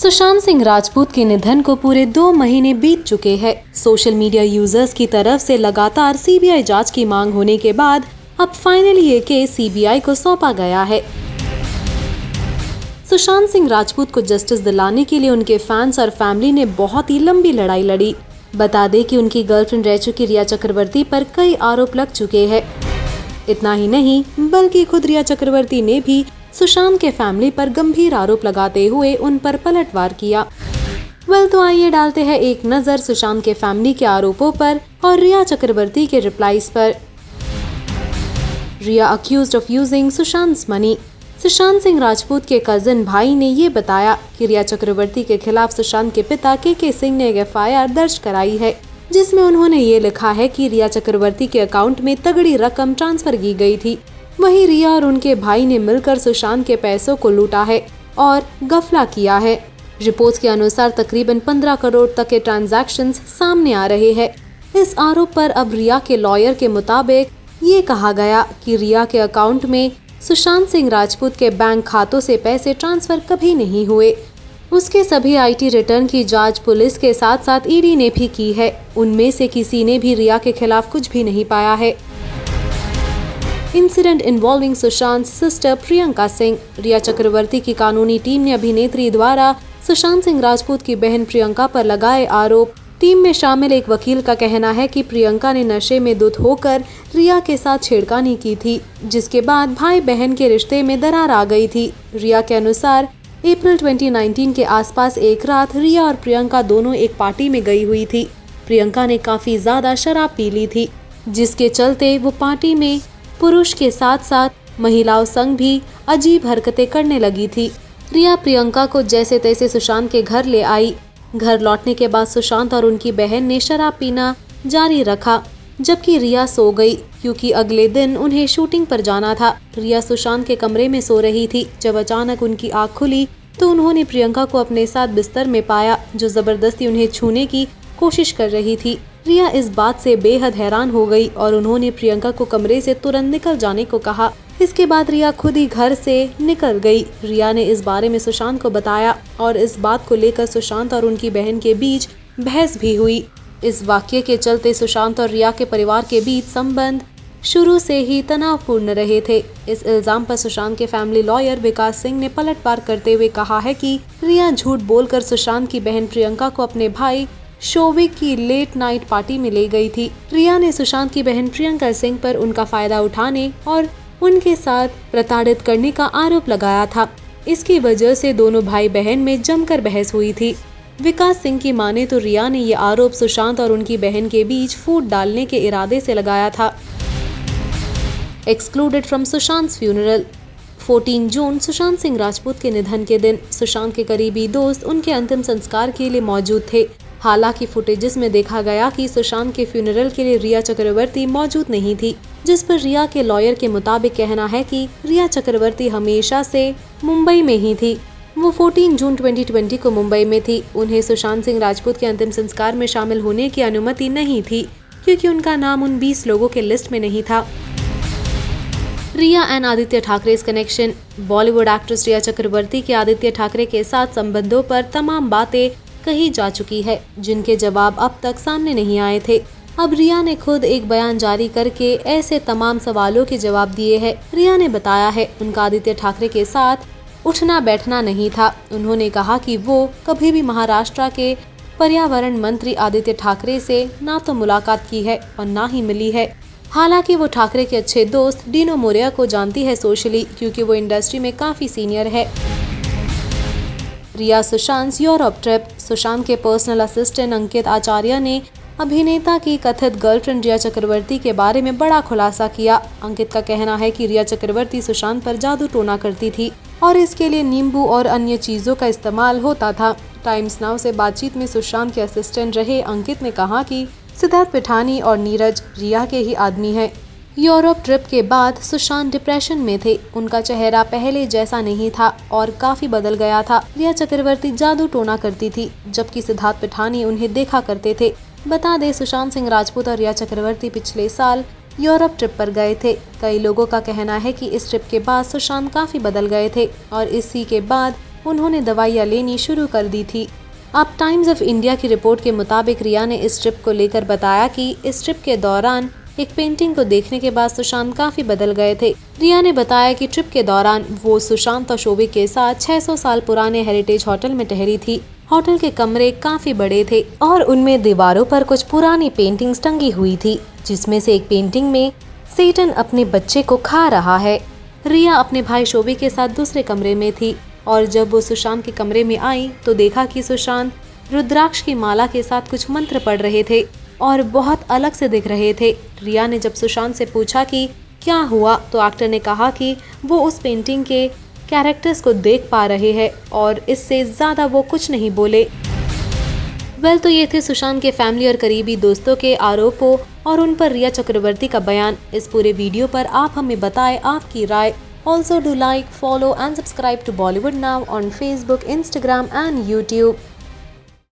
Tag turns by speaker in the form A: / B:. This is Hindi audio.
A: सुशांत सिंह राजपूत के निधन को पूरे 2 महीने बीत चुके हैं। सोशल मीडिया यूजर्स की तरफ से लगातार सीबीआई जांच की मांग होने के बाद अब फाइनली ये केस सीबीआई को सौंपा गया है। सुशांत सिंह राजपूत को जस्टिस दिलाने के लिए उनके फैंस और फैमिली ने बहुत ही लंबी लड़ाई लड़ी। बता दें कि उनकी गर्लफ्रेंड रह चुकी रिया चक्रवर्ती पर कई आरोप लग चुके हैं। इतना ही नहीं बल्कि खुद रिया चक्रवर्ती ने भी सुशांत के फैमिली पर गंभीर आरोप लगाते हुए उन पर पलटवार किया। तो आइए डालते हैं एक नजर सुशांत के फैमिली के आरोपों पर और रिया चक्रवर्ती के रिप्लाईज पर। Rhea accused of using Sushant money. Sushant Singh Rajput के कजिन भाई ने ये बताया कि रिया चक्रवर्ती के खिलाफ सुशांत के पिता के सिंह ने एक FIR दर्ज कराई है, जिसमें उन्होंने ये लिखा है कि रिया चक्रवर्ती के अकाउंट में तगड़ी रकम ट्रांसफर की गई थी। वहीं रिया और उनके भाई ने मिलकर सुशांत के पैसों को लूटा है और गफला किया है। रिपोर्ट्स के अनुसार तकरीबन 15 करोड़ तक के ट्रांजैक्शंस सामने आ रहे हैं। इस आरोप पर अब रिया के लॉयर के मुताबिक ये कहा गया कि रिया के अकाउंट में सुशांत सिंह राजपूत के बैंक खातों से पैसे ट्रांसफर कभी नहीं हुए। उसके सभी IT रिटर्न की जांच पुलिस के साथ साथ ED ने भी की है। उनमें से किसी ने भी रिया के खिलाफ कुछ भी नहीं पाया है। Incident involving Sushant sister Priyanka Singh. Rhea Chakraborty की कानूनी टीम ने अभिनेत्री द्वारा सुशांत सिंह राजपूत की बहन प्रियंका पर लगाए आरोप। टीम में शामिल एक वकील का कहना है कि प्रियंका ने नशे में धुत होकर रिया के साथ छेड़खानी की थी, जिसके बाद भाई बहन के रिश्ते में दरार आ गई थी। रिया के अनुसार अप्रैल 2019 के आसपास एक रात रिया और प्रियंका दोनों एक पार्टी में गई हुई थी। प्रियंका ने काफी ज्यादा शराब पी ली थी, जिसके चलते वो पार्टी में पुरुष के साथ साथ महिलाओं संग भी अजीब हरकतें करने लगी थी। रिया प्रियंका को जैसे तैसे सुशांत के घर ले आई। घर लौटने के बाद सुशांत और उनकी बहन ने शराब पीना जारी रखा, जबकि रिया सो गई क्योंकि अगले दिन उन्हें शूटिंग पर जाना था। रिया सुशांत के कमरे में सो रही थी जब अचानक उनकी आँख खुली तो उन्होंने प्रियंका को अपने साथ बिस्तर में पाया, जो जबरदस्ती उन्हें छूने की कोशिश कर रही थी। रिया इस बात से बेहद हैरान हो गई और उन्होंने प्रियंका को कमरे से तुरंत निकल जाने को कहा। इसके बाद रिया खुद ही घर से निकल गई। रिया ने इस बारे में सुशांत को बताया और इस बात को लेकर सुशांत और उनकी बहन के बीच बहस भी हुई। इस वाक्य के चलते सुशांत और रिया के परिवार के बीच संबंध शुरू से ही तनावपूर्ण रहे थे। इस इल्जाम पर सुशांत के फैमिली लॉयर विकास सिंह ने पलटवार करते हुए कहा है कि रिया झूठ बोलकर सुशांत की बहन प्रियंका को अपने भाई शोविक की लेट नाइट पार्टी में ले गई थी। रिया ने सुशांत की बहन प्रियंका सिंह पर उनका फायदा उठाने और उनके साथ प्रताड़ित करने का आरोप लगाया था। इसकी वजह से दोनों भाई बहन में जमकर बहस हुई थी। विकास सिंह की माने तो रिया ने ये आरोप सुशांत और उनकी बहन के बीच फूट डालने के इरादे से लगाया था। Excluded from Sushant funeral. 14 जून सुशांत सिंह राजपूत के निधन के दिन सुशांत के करीबी दोस्त उनके अंतिम संस्कार के लिए मौजूद थे। हालांकि फुटेजेस में देखा गया कि सुशांत के फ्यूनरल के लिए रिया चक्रवर्ती मौजूद नहीं थी, जिस पर रिया के लॉयर के मुताबिक कहना है कि रिया चक्रवर्ती हमेशा से मुंबई में ही थी। वो 14 जून 2020 को मुंबई में थी। उन्हें सुशांत सिंह राजपूत के अंतिम संस्कार में शामिल होने की अनुमति नहीं थी क्योंकि उनका नाम उन 20 लोगों के लिस्ट में नहीं था। Rhea and Aaditya Thackeray connection. Bollywood actress Rhea Chakraborty के आदित्य ठाकरे के साथ संबंधों पर तमाम बातें कही जा चुकी है, जिनके जवाब अब तक सामने नहीं आए थे। अब रिया ने खुद एक बयान जारी करके ऐसे तमाम सवालों के जवाब दिए हैं। रिया ने बताया है उनका आदित्य ठाकरे के साथ उठना बैठना नहीं था। उन्होंने कहा कि वो कभी भी महाराष्ट्र के पर्यावरण मंत्री आदित्य ठाकरे से ना तो मुलाकात की है और ना ही मिली है। हालांकि वो ठाकरे के अच्छे दोस्त डीनो मोरिया को जानती है सोशली, क्योंकि वो इंडस्ट्री में काफी सीनियर है। रिया सुशांत यूरोप ट्रिप। सुशांत के पर्सनल असिस्टेंट अंकित आचार्य ने अभिनेता की कथित गर्लफ्रेंड रिया चक्रवर्ती के बारे में बड़ा खुलासा किया। अंकित का कहना है कि रिया चक्रवर्ती सुशांत पर जादू टोना करती थी और इसके लिए नींबू और अन्य चीजों का इस्तेमाल होता था। टाइम्स नाउ से बातचीत में सुशांत के असिस्टेंट रहे अंकित ने कहा कि सिद्धार्थ पिठानी और नीरज रिया के ही आदमी हैं। यूरोप ट्रिप के बाद सुशांत डिप्रेशन में थे। उनका चेहरा पहले जैसा नहीं था और काफी बदल गया था। रिया चक्रवर्ती जादू टोना करती थी, जबकि सिद्धार्थ पिठानी उन्हें देखा करते थे। बता दें सुशांत सिंह राजपूत और रिया चक्रवर्ती पिछले साल यूरोप ट्रिप पर गए थे। कई लोगों का कहना है कि इस ट्रिप के बाद सुशांत काफी बदल गए थे और इसी के बाद उन्होंने दवाइयाँ लेनी शुरू कर दी थी। अब टाइम्स ऑफ इंडिया की रिपोर्ट के मुताबिक रिया ने इस ट्रिप को लेकर बताया कि इस ट्रिप के दौरान एक पेंटिंग को देखने के बाद सुशांत काफी बदल गए थे। रिया ने बताया कि ट्रिप के दौरान वो सुशांत और शोभिक के साथ 600 साल पुराने हेरिटेज होटल में ठहरी थी। होटल के कमरे काफी बड़े थे और उनमें दीवारों पर कुछ पुरानी पेंटिंग्स टंगी हुई थी, जिसमें से एक पेंटिंग में सेटन अपने बच्चे को खा रहा है। रिया अपने भाई शोभिक के साथ दूसरे कमरे में थी और जब वो सुशांत के कमरे में आई तो देखा कि सुशांत रुद्राक्ष की माला के साथ कुछ मंत्र पढ़ रहे थे और बहुत अलग से दिख रहे थे। रिया ने जब सुशांत से पूछा कि क्या हुआ तो एक्टर ने कहा कि वो उस पेंटिंग के कैरेक्टर्स को देख पा रहे हैं और इससे ज्यादा वो कुछ नहीं बोले। तो ये थे सुशांत के फैमिली और करीबी दोस्तों के आरोपों और उन पर रिया चक्रवर्ती का बयान। इस पूरे वीडियो पर आप हमें बताएं आपकी राय। Also do like, follow and subscribe to Bollywood Now on Facebook, Instagram and YouTube.